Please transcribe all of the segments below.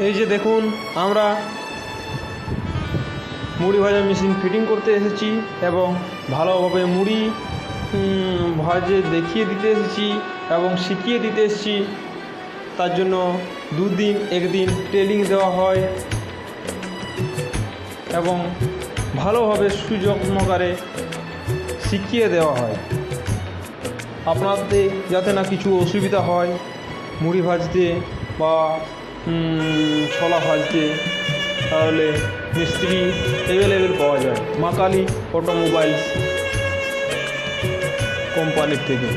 এই যে দেখুন, আমরা মুড়ি ভাজা মেশিন ফিটিং করতে এসেছি এবং ভালোভাবে মুড়ি ভাজে দেখিয়ে দিতে এসেছি এবং শিখিয়ে দিতে এসেছি। তার জন্য দুদিন একদিন ট্রেনিং দেওয়া হয় এবং ভালোভাবে সুযত্নকারে শিখিয়ে দেওয়া হয়। আপনাদের যাতে না কিছু অসুবিধা হয় মুড়ি ভাজতে বা ছোলা ভাজতে, তাহলে মিস্ত্রি অ্যাভেলেবেল পাওয়া যায় মা কালী অটোমোবাইলস কোম্পানির থেকে।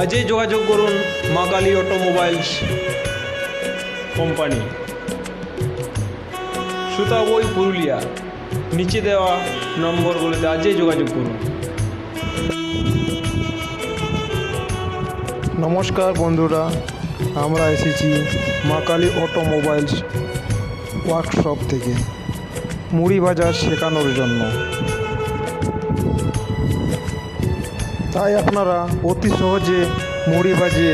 আজই যোগাযোগ করুন মা কালী অটোমোবাইলস কোম্পানি, সুতাবই, পুরুলিয়া। নিচে দেওয়া নম্বরগুলোতে আজই যোগাযোগ করুন। নমস্কার বন্ধুরা, আমরা এসেছি মা কালী অটোমোবাইলস ওয়ার্কশপ থেকে মুড়ি ভাজা শেখানোর জন্য। তাই আপনারা অতি সহজে মুড়ি ভাজে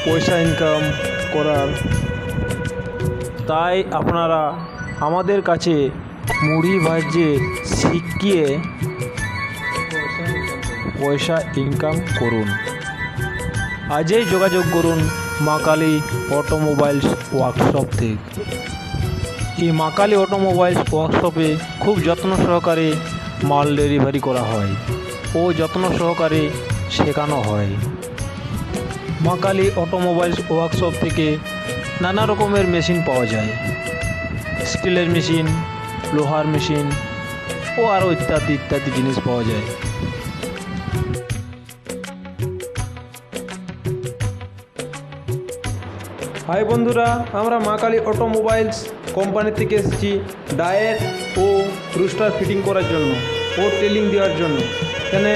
পয়সা ইনকাম করার, তাই আপনারা আমাদের কাছে মুড়ি ভাজে শিখিয়ে পয়সা ইনকাম করুন। আজই যোগাযোগ করুন মা কালী অটোমোবাইলস ওয়ার্কশপ থেকে। এই মা কালী অটোমোবাইলস ওয়ার্কশপে খুব যত্ন সহকারে মাল ডেলিভারি করা হয় ও যত্ন সহকারে শেখানো হয়। মা কালী অটোমোবাইলস ওয়ার্কশপ থেকে নানা রকমের মেশিন পাওয়া যায়, স্টিলের মেশিন, লোহার মেশিন ও আরও ইত্যাদি ইত্যাদি জিনিস পাওয়া যায়। হাই বন্ধুরা, আমরা মা কালী অটোমোবাইলস কোম্পানি থেকে এসেছি ডায়ের ও রুস্টার ফিটিং করার জন্য ও ট্রেনিং দেওয়ার জন্য। এখানে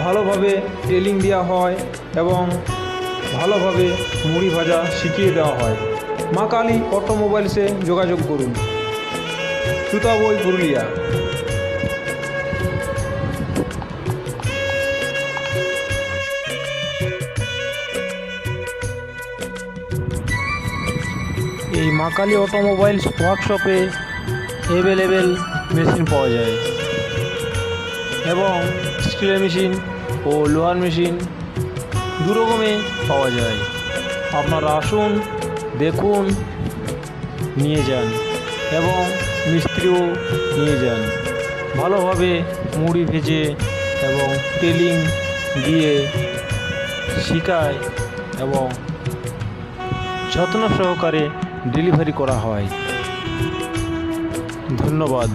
ভালোভাবে ট্রেনিং দেওয়া হয় এবং ভালোভাবে মুড়ি ভাজা শিখিয়ে দেওয়া হয়। মা কালী অটোমোবাইলসে যোগাযোগ করুন, সুতাবই, পুরুলিয়া। এই মা কালী অটোমোবাইলস ওয়ার্কশপে অ্যাভেলেবেল মেশিন পাওয়া যায় এবং স্টিলের মেশিন ও লোহার মেশিন দু রকমে পাওয়া যায়। আপনারা আসুন, দেখুন, নিয়ে যান এবং মিস্ত্রিও নিয়ে যান। ভালোভাবে মুড়ি ভেজে এবং ট্রেনিং দিয়ে শেখায় এবং যত্ন সহকারে ডেলিভারি করা হয়। ধন্যবাদ।